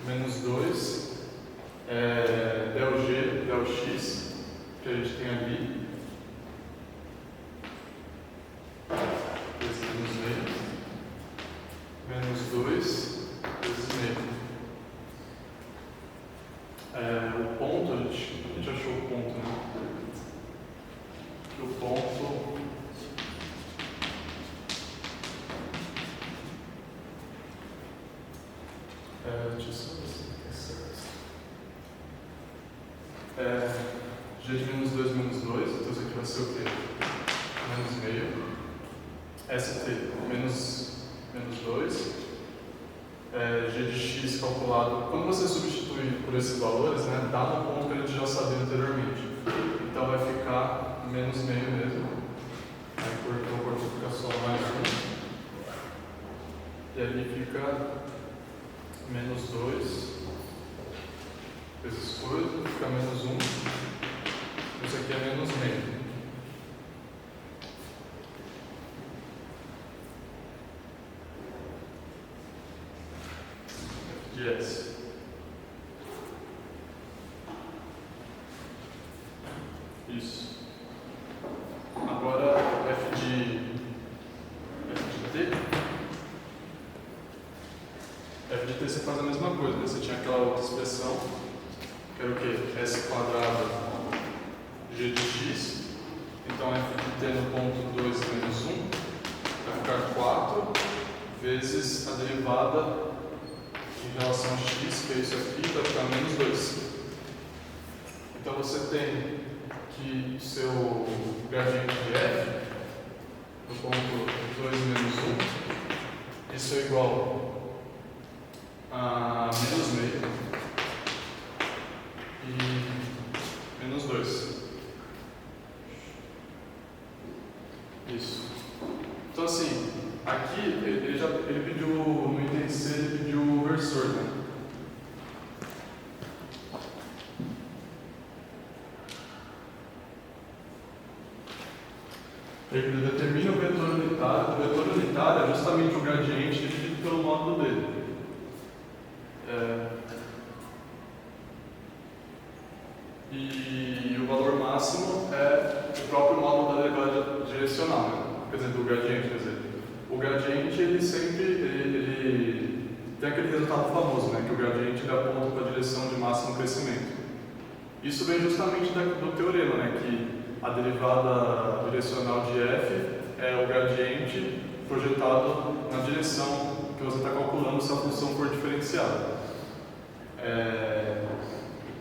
menos 2, del G, del X, que a gente tem ali. Esse menos meio. Menos 2 vezes meio. O ponto, a gente achou o ponto, né? O ponto deixa eu só ver se é certo. G de menos 2 menos 2, então isso aqui vai ser o quê? Menos meio. ST menos 2. G de x calculado. Quando você substitui por esses valores, né, dá no ponto que a gente já sabia anteriormente. Então vai ficar menos meio mesmo. Aí por fica só mais 1. E ali fica menos 2 vezes coisa, fica menos 1. Isso aqui é menos meio. De S. Isso. Agora F de T. F de T você faz a mesma coisa, né? Você tinha aquela outra expressão, que era o quê? S quadrado G de X. Então F de T no ponto 2 menos 1 vai ficar 4 vezes a derivada em relação a x, que é isso aqui, vai ficar menos 2. Então você tem que o seu gradiente de f, no ponto 2 menos 1, isso é igual a menos meio e menos 2. Isso. Então assim, aqui ele pediu, no item C, ele pediu o versor, né? Ele determina o vetor unitário. O vetor unitário é justamente o gradiente dividido pelo módulo dele. E o valor máximo é o próprio módulo da derivada direcional, né? Quer dizer, do gradiente, quer dizer. O gradiente, ele sempre ele tem aquele resultado famoso, né? Que o gradiente ele aponta para a direção de máximo crescimento. Isso vem justamente do teorema, né? Que a derivada direcional de f é o gradiente projetado na direção que você está calculando se a função for diferenciada.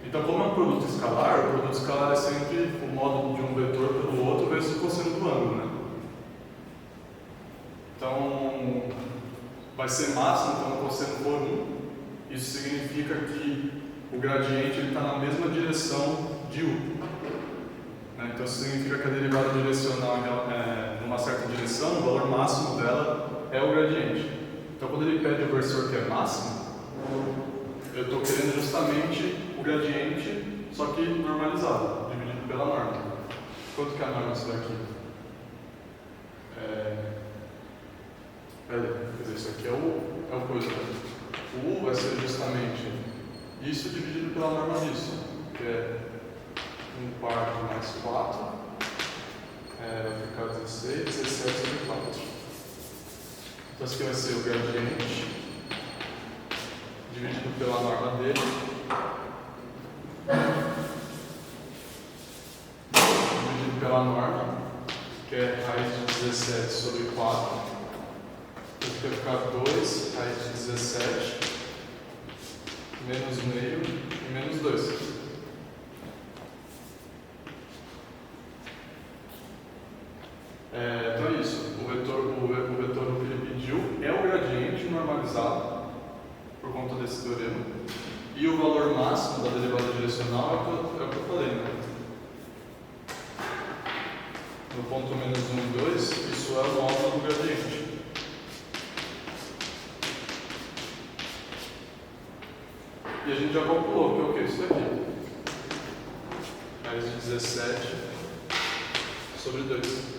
Então, como é um produto escalar, o produto escalar é sempre o módulo de um vetor pelo outro vezes o cosseno do ângulo, né? Então, vai ser máximo quando o cosseno for 1. Isso significa que o gradiente está na mesma direção de U. Né? Então, isso significa que a derivada direcional numa certa direção, o valor máximo dela é o gradiente. Então, quando ele pede o versor que é máximo, eu estou querendo justamente o gradiente, só que normalizado, dividido pela norma. Quanto que é a norma disso daqui? Quer dizer, isso aqui é o coisa. O U vai ser justamente isso dividido pela norma disso, que é 1/4 mais 4, vai ficar 16, 17 sobre 4. Então, isso aqui vai ser o gradiente dividido pela norma dele, dividido pela norma, que é raiz de 17 sobre 4. Vai ficar 2, raiz de 17, menos meio e menos 2. Então é isso. O vetor que ele pediu é o gradiente normalizado, por conta desse teorema. E o valor máximo da derivada direcional é o que eu falei, né? No ponto menos 1 e 2, isso é o módulo do gradiente. E a gente já calculou que é o que? Isso daqui. Raiz de 17 sobre 2.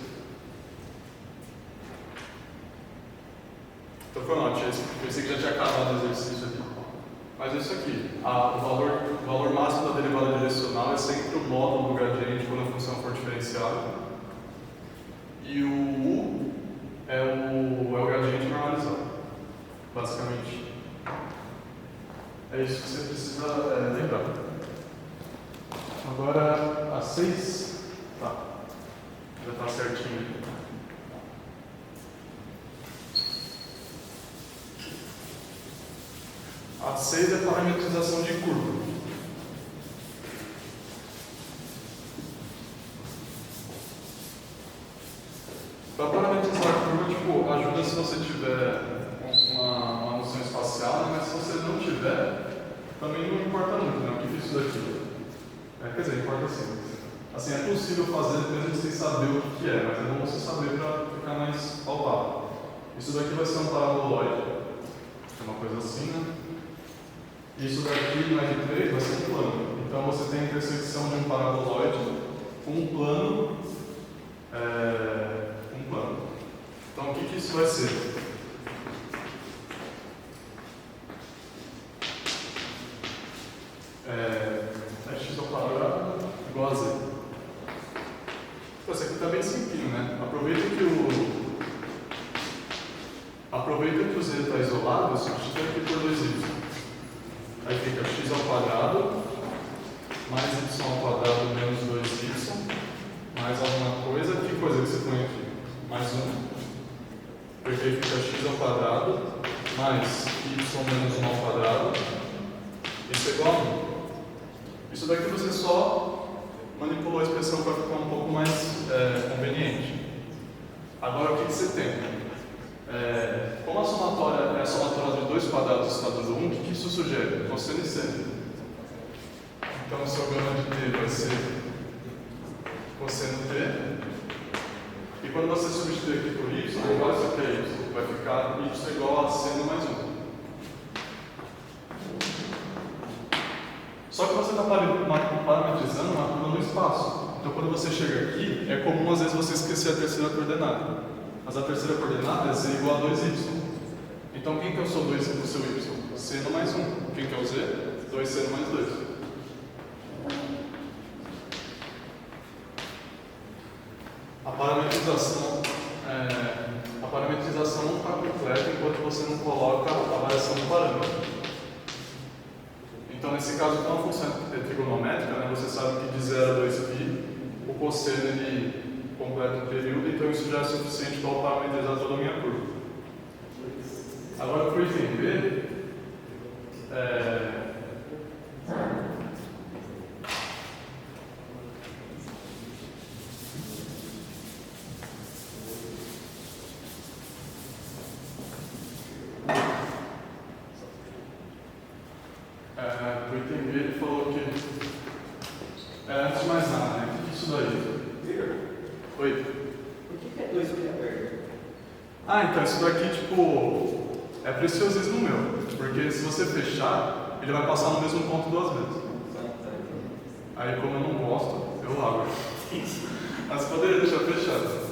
Então foi mal, pensei que já tinha acabado o exercício ali. Mas é isso aqui, o valor máximo da derivada direcional é sempre o módulo do gradiente quando a função for diferenciada. E o U é o gradiente normalizado, basicamente. É isso que você precisa lembrar. Agora, a 6, tá, já está certinho. A 6 é parametrização de curva. Para parametrizar a curva, ajuda se você tiver uma noção espacial, mas se você não tiver, também não importa muito, né? O que é isso daqui? Quer dizer, importa sim. Assim, é possível fazer mesmo sem saber o que é, mas é bom você saber para ficar mais palpável. Isso daqui vai ser um paraboloide, uma coisa assim, né? Isso daqui no R3 vai ser um plano. Então você tem a intersecção de um paraboloide com um plano. Então o que isso vai ser? X ao quadrado igual a z. Então, isso aqui está bem simplinho, né? Aproveita que o z está isolado, eu substitui aqui por 2y. Aí fica x ao quadrado mais y ao quadrado menos 2y mais alguma coisa. Que coisa que você põe aqui? Mais 1. Porque aí fica x ao quadrado mais y menos 1 ao quadrado. Isso é igual a 1. Isso daqui você só manipulou a expressão para ficar um pouco mais conveniente. Agora o que você tem? Como a somatória é a somatória de 2 quadrados estado 1, o que isso sugere? Cosseno e seno. Então o seu gama de t vai ser cosseno t. E quando você substituir aqui por y, igual a isso aqui é y, vai ficar y igual a seno mais 1. Só que você está parametrizando uma curva no espaço. Então quando você chega aqui, é comum às vezes você esquecer a terceira coordenada. Mas a terceira coordenada é z igual a 2y. Então quem que é o seu y? Seno mais 1. Quem que é o z? 2 seno mais 2. A parametrização não está completa enquanto você não coloca a variação do parâmetro. Então nesse caso, como a função é trigonométrica, né, você sabe que de 0 a 2π, o cosseno ele completa um período, então isso já é suficiente para parametrizar toda a minha curva. Agora, para o item B, ele falou que, antes de mais nada, né? O que é isso daí? Oi? Por que é 2 pi aberto? Então isso daqui, é preciosismo meu. Porque se você fechar, ele vai passar no mesmo ponto 2 vezes. Aí, como eu não gosto, eu abro. Mas poderia deixar fechado.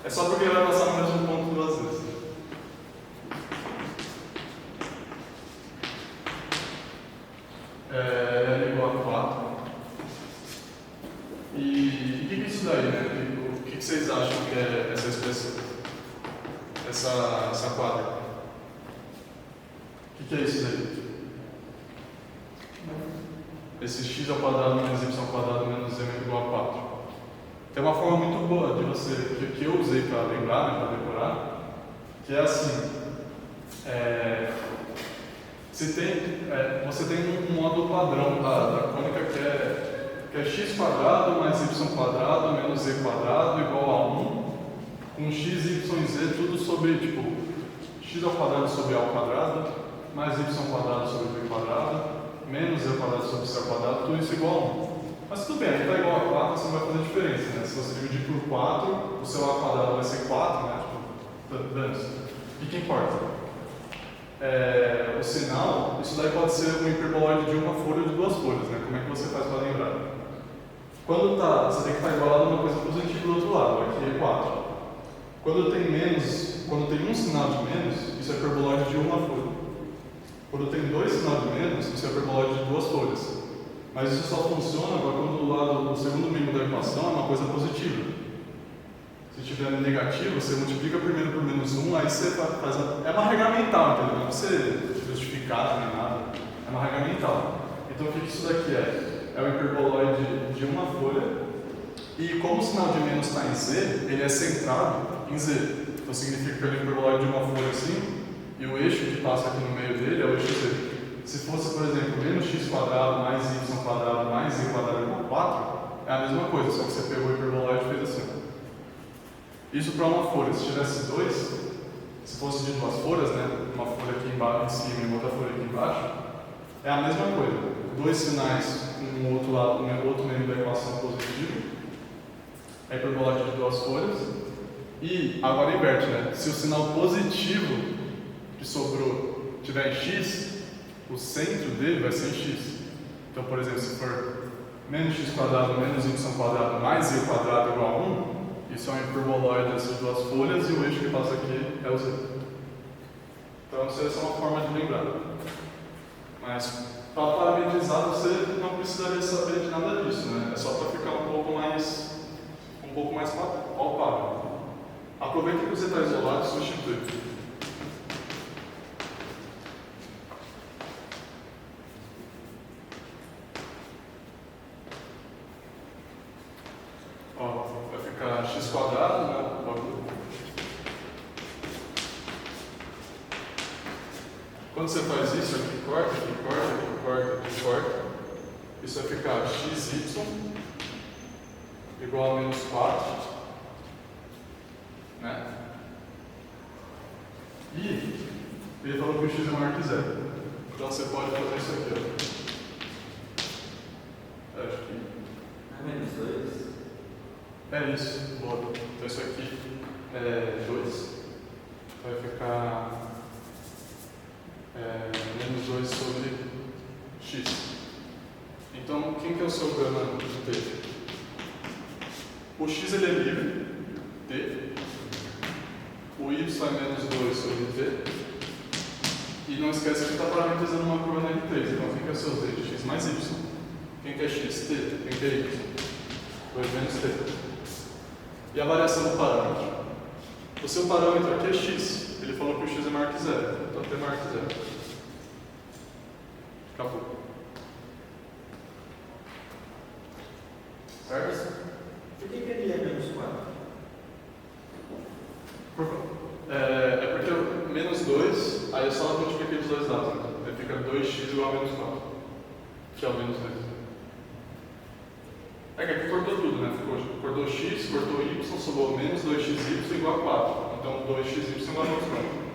É só porque ele vai passar no mesmo ponto 2 vezes. L igual a 4. E o que é isso daí, né? O que vocês acham que é essa expressão? Essa quadra? O que é isso daí? Esse x ao quadrado menos y ao quadrado menos z igual a 4. Tem uma forma muito boa de você, que eu usei para lembrar, né, para decorar, que é assim. Você tem um módulo padrão da cônica que é x quadrado mais y quadrado menos z quadrado igual a 1, com x, y e z tudo sobre, x ao quadrado sobre a ao quadrado, mais y quadrado sobre b quadrado, menos z quadrado sobre c ao quadrado, tudo isso igual a 1. Mas tudo bem, aqui está igual a 4, você não vai fazer diferença, né? Se você dividir por 4, o seu a quadrado vai ser 4, né? Dane-se. O que importa? O sinal, isso daí pode ser um hiperboloide de uma folha ou de 2 folhas, né? Como é que você faz para lembrar? Quando você tem que estar igualado uma coisa positiva do outro lado, aqui é 4. Quando tem menos quando tem um sinal de menos, isso é hiperboloide de uma folha. Quando tem dois sinais de menos, isso é hiperboloide de duas folhas. Mas isso só funciona quando do lado do segundo membro da equação é uma coisa positiva. Se tiver negativo, você multiplica primeiro por menos 1, aí você faz é uma regra mental, entendeu? Não é você justificar nem nada. É uma regra mental. Então o que isso daqui é? É o hiperboloide de uma folha. E como o sinal de menos está em Z, ele é centrado em Z. Então significa que ele é o hiperboloide de uma folha assim, e o eixo que passa aqui no meio dele é o eixo Z. Se fosse, por exemplo, menos x quadrado mais y quadrado mais z quadrado igual a 4, é a mesma coisa, só que você pegou o hiperboloide e fez assim. Isso para uma folha. Se tivesse dois, se fosse de duas folhas, né, uma folha aqui embaixo, em cima e outra folha aqui embaixo, é a mesma coisa. Dois sinais, um outro lado, um outro membro da equação positivo, é hiperboloide de duas folhas. E agora inverte, né? Se o sinal positivo que sobrou tiver em x, o centro dele vai ser em x. Então, por exemplo, se for menos x quadrado menos y quadrado mais z quadrado igual a 1, isso é um hiperboloide dessas duas folhas e o eixo que passa aqui é o z. Então, essa é uma forma de lembrar. Mas, para parametrizar, você não precisaria saber de nada disso, né? É só para ficar um pouco mais palpável. Aproveita que você está isolado e substitui. Vai ficar x quadrado, né? Quando você faz isso, aqui corta, aqui corta, aqui corta, aqui corta, isso vai ficar xy igual a menos 4, né? E ele falou que o x é maior que zero. Então você pode fazer isso aqui, ó. Acho que menos 2. é isso, boa. Então isso aqui é 2. Vai ficar menos 2 sobre x. Então, quem que é o seu gama de t? O x ele é livre, t. O y é menos 2 sobre t. E não esquece que está parametrizando uma curva na N3. Então, quem que é o seu z? X mais y. Quem que é x? T. Quem que é y? 2 menos t. E a variação do parâmetro? O seu parâmetro aqui é x. Ele falou que o x é maior que zero. Então, t é maior que zero. Acabou. Certo? Por que ele é menos 4? É porque menos 2, aí eu só multipliquei dos dois lados. Né? Aí fica 2x igual a menos 4. Que é o menos 2. É que aqui cortou tudo, né? Cortou x, cortou y, sobrou menos 2xy igual a 4. Então 2xy igual a menos 4.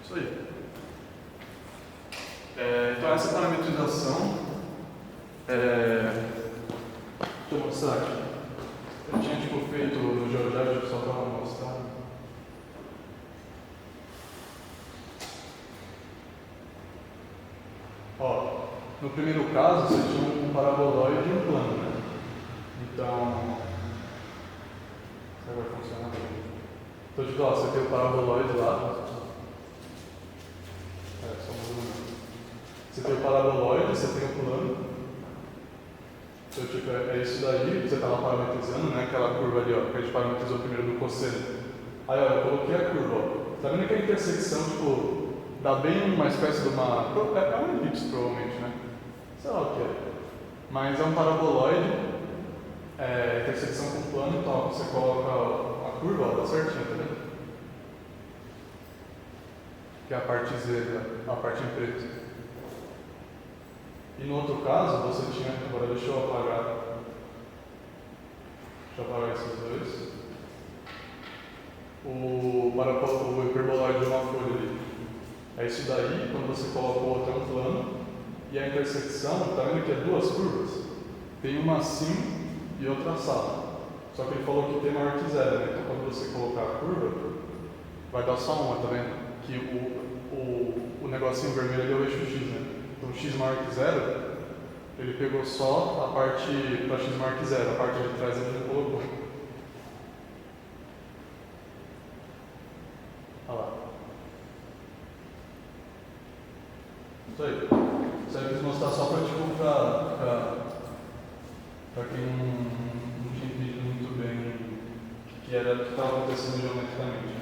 Isso aí. Então essa parametrização, deixa eu mostrar aqui. Eu tinha feito no GeoGebra só para mostrar. Ó, no primeiro caso você tinha um paraboloide e um plano, né? Então, isso vai funcionar bem. Então, tipo, ó, você tem o paraboloide lá. Só mais você tem o paraboloide, você tem o plano. Então, tipo, é isso daí que você estava parametrizando, né? Aquela curva ali, ó, que a gente parametrizou primeiro do cosseno. Aí, ó, eu coloquei a curva, ó. Tá vendo que a intersecção, tipo, dá bem uma espécie de uma... É uma elipse, provavelmente, né? Sei lá o que é. Mas é um paraboloide, intersecção com o plano, então, você coloca a curva, ó, tá certinho, tá vendo? Que é a parte Z, né? A parte em preto. E no outro caso, você tinha... Agora deixa eu apagar esses dois. O hiperboloide de uma folha ali. É isso daí, quando você coloca o outro é um plano. E a intersecção, tá vendo que é duas curvas? Tem uma assim e outra assada. Só que ele falou que tem maior que zero, né? Então quando você colocar a curva, vai dar só uma, tá vendo? Que o negocinho vermelho ali é o eixo x, né? Então x maior que zero Ele pegou só a parte para x maior que zero, a parte de trás ele não colocou. Olha lá. Isso aí. Isso aí eu quis mostrar só para tipo, para quem não tinha entendido muito bem o que era o que estava acontecendo geometricamente. Né?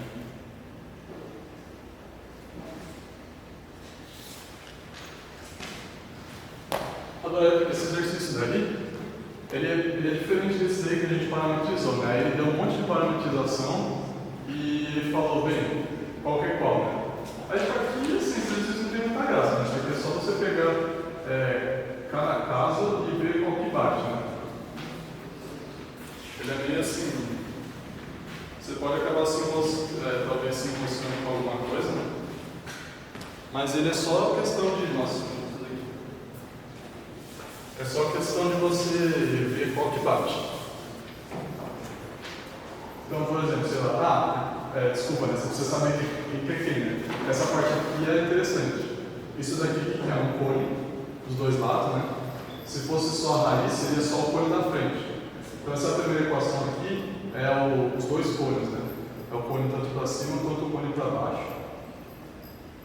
Agora, esse exercício daí, ele é diferente desse aí que a gente parametrizou, né? Ele deu um monte de parametrização e ele falou, bem, qual que é qual, né? Aí aqui, assim, esse exercício não tem muita graça, né? Isso aqui é só você pegar cada caso e ver qual que bate, né? Ele é meio assim, você pode acabar talvez se emocionando com alguma coisa, né? Mas ele é só questão de, nossa, é só questão de você ver qual que bate. Então, por exemplo, sei lá, desculpa, né? Você precisa saber o que é quem, né? Essa parte aqui é interessante. Isso daqui que é um cone dos dois lados, né? Se fosse só a raiz, seria só o cone da frente. Então, essa primeira equação aqui é os dois cones, né? É o cone tanto para cima quanto o cone para baixo.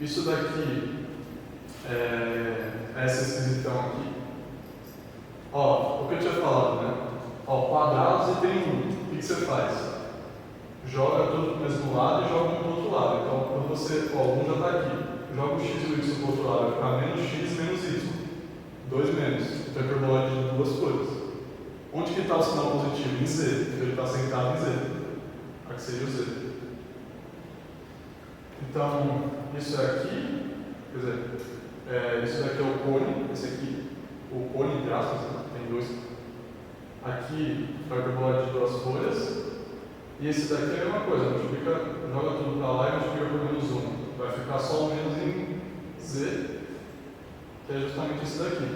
Isso daqui é essa esquisitão aqui. Ó, o que eu tinha falado, né? Ó, quadrados e tem um. O que você faz? Joga tudo pro mesmo lado e joga um pro outro lado. Então, quando você, ó, um já está aqui, joga o x e o y pro outro lado, vai ficar menos x menos y. 2 menos. Então, é hiperbola de duas coisas. Onde que está o sinal positivo? Em z. Então, ele está sentado em z. Aqui seria o z. Então, isso aqui, quer dizer, isso daqui é o cone, esse aqui, o cone entre aspas, né? Tem dois. Aqui vai hiperbola de duas folhas. E esse daqui é a mesma coisa, joga tudo para lá e multiplica por menos 1. Vai ficar só o menos em z, que é justamente isso daqui.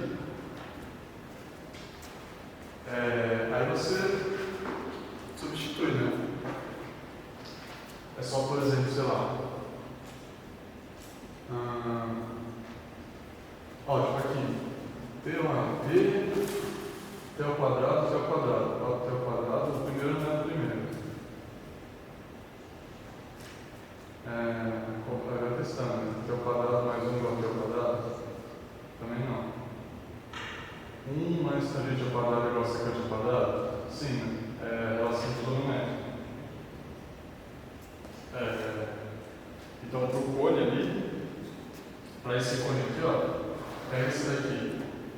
Aí você substitui, né? É só, por exemplo, sei lá. Ó, tipo aqui. T ao quadrado, T ao quadrado. Ó, T ao quadrado, o primeiro não é o primeiro. Vai testando, né? T ao quadrado mais 1 igual a T ao quadrado? Também não. 1 mais tangente ao quadrado igual a secante ao quadrado? Sim, né? Relação trigonométrica. Então, para o cone ali, para esse cone aqui, ó, é esse daqui.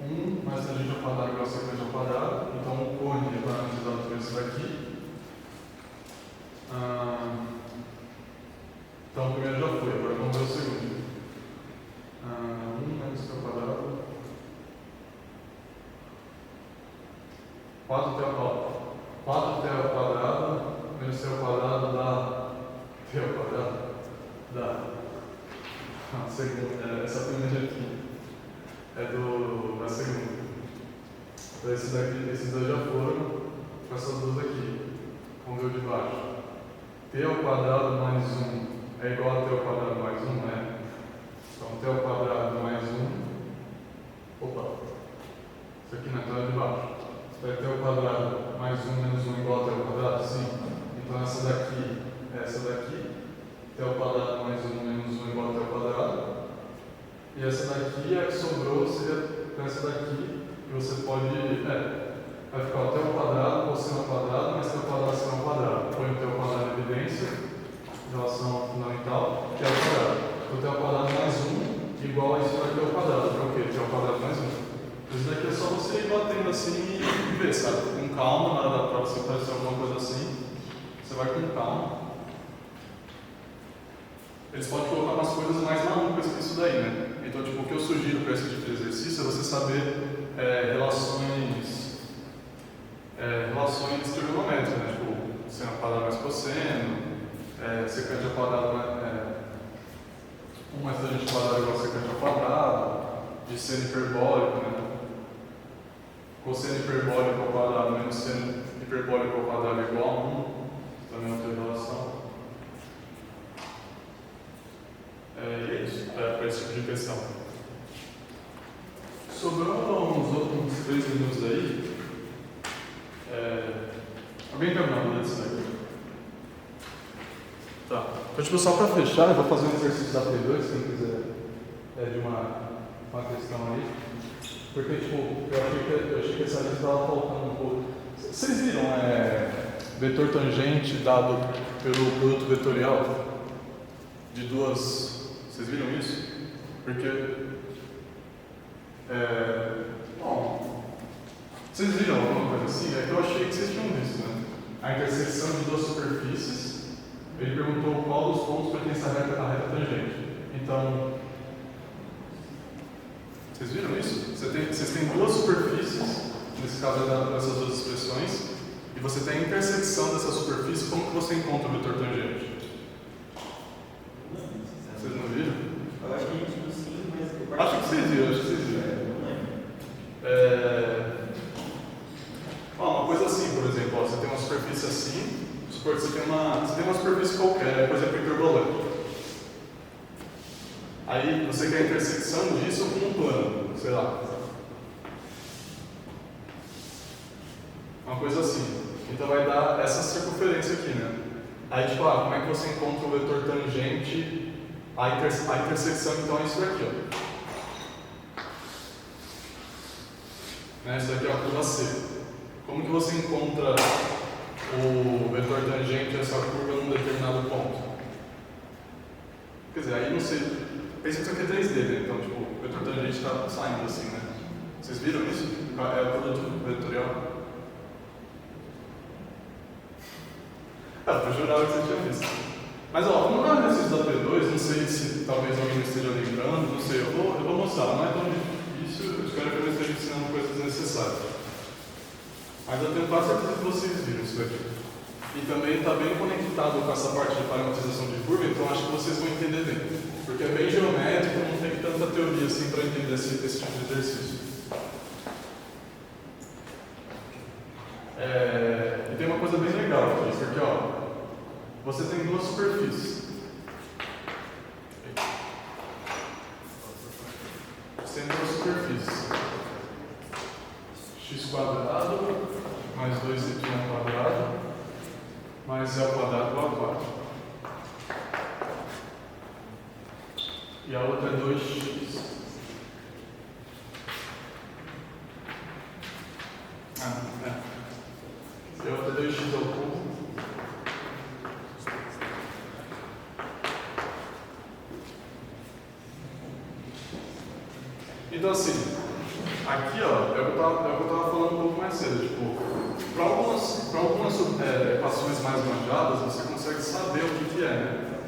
1 mais tangente ao quadrado igual a secante ao quadrado. Então, o cone é parametrizado por esse daqui. Então, o primeiro já foi, agora vamos ver o segundo. 1 menos t ao quadrado. 4t ao quadrado menos t ao quadrado dá t ao quadrado. Dá. Essa primeira aqui é da segunda. Então, esses dois já foram com essas duas aqui. Vamos ver o de baixo. T ao quadrado mais 1 é igual a t ao quadrado mais 1, né? Então, t ao quadrado mais 1. Opa! Isso aqui na tela de baixo. Vai t ao quadrado mais 1 menos 1 igual a t ao quadrado? Sim. Então, essa daqui é essa daqui. T ao quadrado mais 1 menos 1 igual a t ao quadrado. E essa daqui, a que sobrou, seria essa daqui. E você pode. Vai ficar o t ao quadrado, cosseno ao quadrado, mas t ao quadrado seno ao quadrado. Põe o t ao quadrado em evidência, relação fundamental, que é o quadrado. Então, t ao quadrado mais 1 igual a isso daqui ao quadrado, que é o quê? T ao quadrado mais 1. Isso daqui é só você ir batendo assim e ver, sabe? Com calma, na hora da prova, se aparecer alguma coisa assim, você vai com calma. Eles podem colocar umas coisas mais malucas que isso daí, né? Então, tipo, o que eu sugiro para esse tipo de exercício é você saber relações trigonométricas, né? Tipo, seno ao quadrado mais cosseno, secante ao quadrado, 1 mais tangente ao quadrado igual a secante ao quadrado, de seno hiperbólico, né? Cosseno hiperbólico ao quadrado menos seno hiperbólico ao quadrado é igual a 1, também é outra relação. É isso, para esse tipo de questão. Sobrou uns minutos aí. Alguém quer uma dúvida disso daqui? Tá. Então, tipo, só para fechar, eu vou fazer um exercício da P2, se quem quiser de uma questão aí. Porque, tipo, eu achei que essa lista estava faltando um pouco. Vocês viram vetor tangente dado pelo produto vetorial de duas... Vocês viram isso? Porque... Bom, vocês viram alguma coisa assim? É que eu achei que vocês tinham visto, né? A intersecção de duas superfícies. Ele perguntou qual dos pontos pertence à reta tangente. Então, vocês viram isso? Vocês têm duas superfícies, nesse caso é dado por essas duas expressões, e você tem a intersecção dessa superfície, como que você encontra o vetor tangente? Vocês não viram? Eu acho que a gente viu sim, mas... Acho que vocês viram, Não lembro. Uma coisa assim, por exemplo, você tem uma superfície assim, supor que você tem uma superfície qualquer, por exemplo, hiperbolante. Aí você quer a intersecção disso com um plano, sei lá. Uma coisa assim. Então vai dar essa circunferência aqui, né? Aí tipo, como é que você encontra o vetor tangente? A intersecção então é isso daqui, ó. Né? Isso daqui é a curva C. Como que você encontra o vetor tangente a essa curva num determinado ponto? Quer dizer, aí não sei. Pensa que isso aqui é 3D, né? Então, tipo, o vetor tangente está saindo assim, né? Vocês viram isso? É o produto vetorial? Eu jurava que você tinha visto. Mas, vamos dar um exercício da P2, não sei se talvez alguém não esteja lembrando, não sei, eu vou mostrar, não é tão difícil, eu espero que eu não esteja ensinando coisas necessárias. Mas eu tenho quase certeza que vocês viram isso daqui. E também está bem conectado com essa parte de parametrização de curva, então acho que vocês vão entender bem. Porque é bem geométrico, não tem tanta teoria assim para entender esse tipo de exercício. E tem uma coisa bem legal aqui, porque você tem duas superfícies. Você tem duas superfícies. X quadrado mais 2y quadrado mais z ao quadrado. E a outra é 2x. E a outra é 2x ao cubo. Então assim, aqui é o que eu estava falando um pouco mais cedo, tipo, para algumas equações mais manjadas, você consegue saber o que é, né?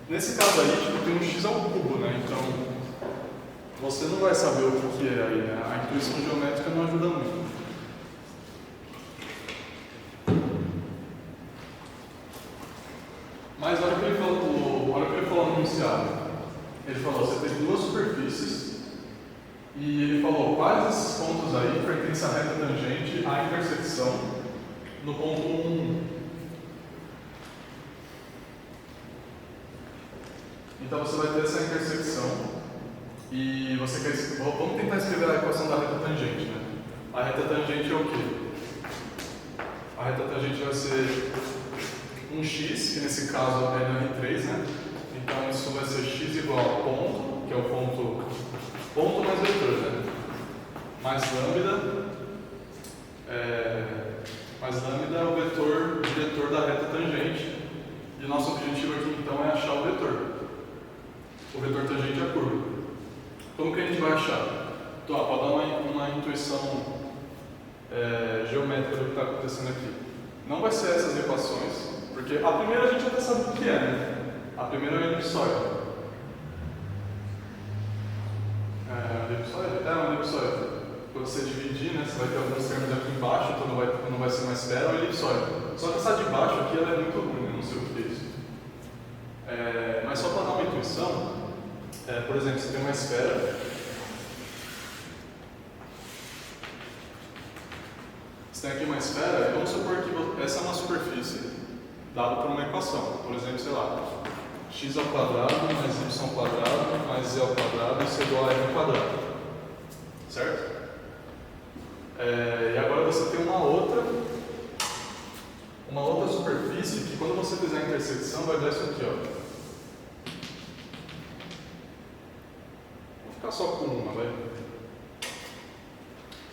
Nesse caso aí, tipo, tem um x ao cubo, né? Então, você não vai saber o que é aí, né? A intuição geométrica não ajuda muito. Mas olha o que ele falou no enunciado. Ele falou, você tem duas superfícies e ele falou quais desses pontos aí pertencem à reta tangente à intersecção no ponto 1. Então você vai ter essa intersecção e você quer... Vamos tentar escrever a equação da reta tangente, né? A reta tangente é o quê? A reta tangente vai ser um x, que nesse caso é no R3, né? Então isso vai ser x igual a ponto, que é o ponto mais vetor, né? Mais lambda é o vetor diretor da reta tangente. E o nosso objetivo aqui então é achar o vetor. O vetor tangente é a curva. Como que a gente vai achar? Então, para dar uma intuição geométrica do que está acontecendo aqui. Não vai ser essas equações, porque a primeira a gente até sabe o que é, né? A primeira é o elipsoide. Um elipsoide. Quando você dividir, né, você vai ter alguns termos aqui embaixo, então não vai ser uma esfera, é um elipsoide. Só que essa de baixo aqui ela é muito ruim, eu não sei o que é isso. Mas só para dar uma intuição, por exemplo, você tem uma esfera. Você tem aqui uma esfera, e vamos supor que essa é uma superfície dada por uma equação. Por exemplo, sei lá, x ao quadrado mais y ao quadrado mais z ao quadrado, isso é igual a m ao quadrado. Certo? E agora você tem uma outra superfície que quando você fizer a intersecção vai dar isso aqui, ó. Vou ficar só com uma, vai.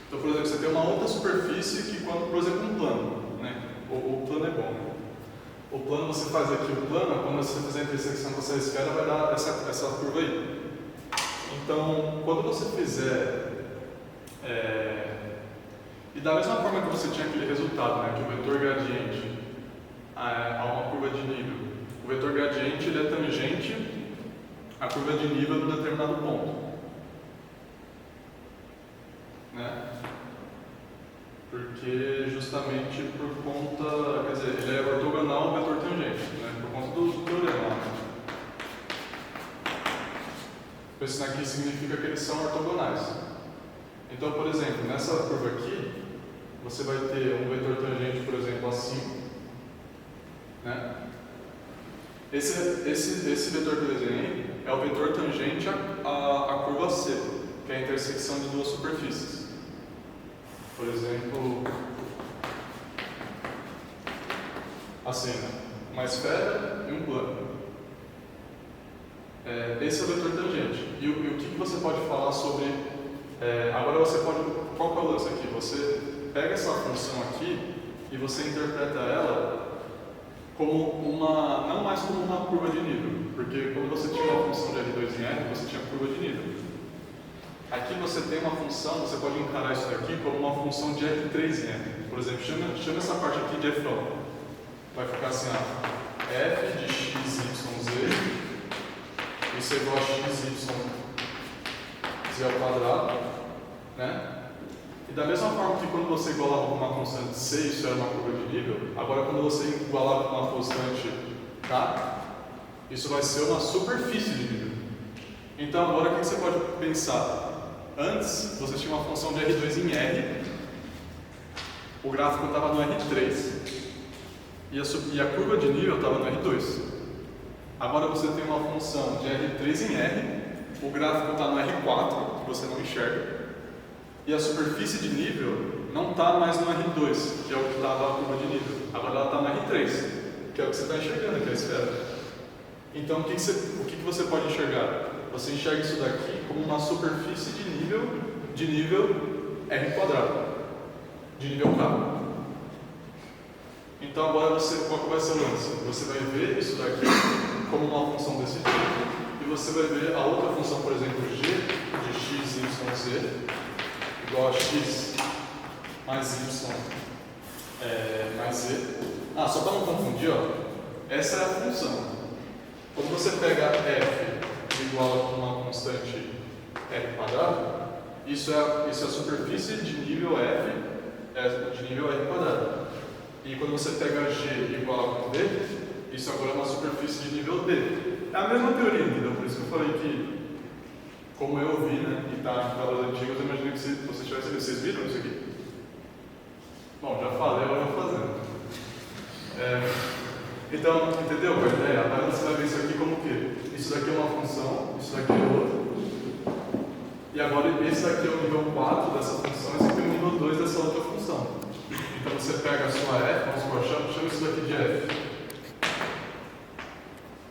Então, por exemplo, você tem uma outra superfície que quando, por exemplo, um plano, né? O plano é bom, né? O plano, você faz aqui o plano, quando você fizer a intersecção com essa esfera, vai dar essa curva aí. Então, quando você fizer... E da mesma forma que você tinha aquele resultado, né? Que o vetor gradiente a uma curva de nível. O vetor gradiente ele é tangente à curva de nível de um determinado ponto. Né? Porque justamente por conta, quer dizer, ele é ortogonal ao vetor tangente, né? Por conta do teorema. Né? Isso aqui significa que eles são ortogonais. Então, por exemplo, nessa curva aqui, você vai ter um vetor tangente, por exemplo, assim. Né? Esse vetor que eu desenhei é o vetor tangente à curva C, que é a intersecção de duas superfícies. Por exemplo, assim, né? Uma esfera e um plano. Esse é o vetor tangente. E o que você pode falar sobre... agora você pode... Qual que é o lance aqui? Você pega essa função aqui e você interpreta ela como não mais como uma curva de nível. Porque quando você tinha uma função de R2 em R, você tinha curva de nível. Aqui você tem uma função, você pode encarar isso daqui como uma função de R3 em R. Por exemplo, chama essa parte aqui de F'. Vai ficar assim, ó, f de x, y, z, isso é igual a x, y, z ao quadrado, né? E da mesma forma que quando você igualava com uma constante c, isso era uma curva de nível, agora quando você igualava com uma constante k, isso vai ser uma superfície de nível. Então agora o que você pode pensar? Antes, você tinha uma função de R2 em R, o gráfico estava no R3 e a curva de nível estava no R2. Agora você tem uma função de R3 em R, o gráfico está no R4, que você não enxerga, e a superfície de nível não está mais no R2, que é o que estava a curva de nível. Agora ela está no R3, que é o que você está enxergando aqui, a esfera. Então o que você pode enxergar? Você enxerga isso daqui como uma superfície de nível R quadrado, de nível K. Então agora qual que vai ser o lance? Você vai ver isso daqui como uma função desse tipo, e você vai ver a outra função, por exemplo, g de x, y, z, igual a x mais y mais z. Só para não confundir, ó, essa é a função. Quando você pega f igual a uma constante r quadrado, isso é a superfície de nível f, de nível r quadrado. E quando você pega g igual a d, isso agora é uma superfície de nível d. É a mesma teoria, entendeu? Por isso que eu falei que, como eu vi, né, e está em aulas antigas, eu imaginei que se você tivesse visto. Vocês viram isso aqui? Bom, já falei, agora eu vou fazendo. Então, entendeu a ideia? Agora você vai ver isso aqui como que isso daqui é uma função, isso daqui é outra. E agora esse daqui é o nível 4 dessa função, esse aqui é o nível 2 dessa outra função. Então você pega a sua f, vamos supor, chama isso daqui de f.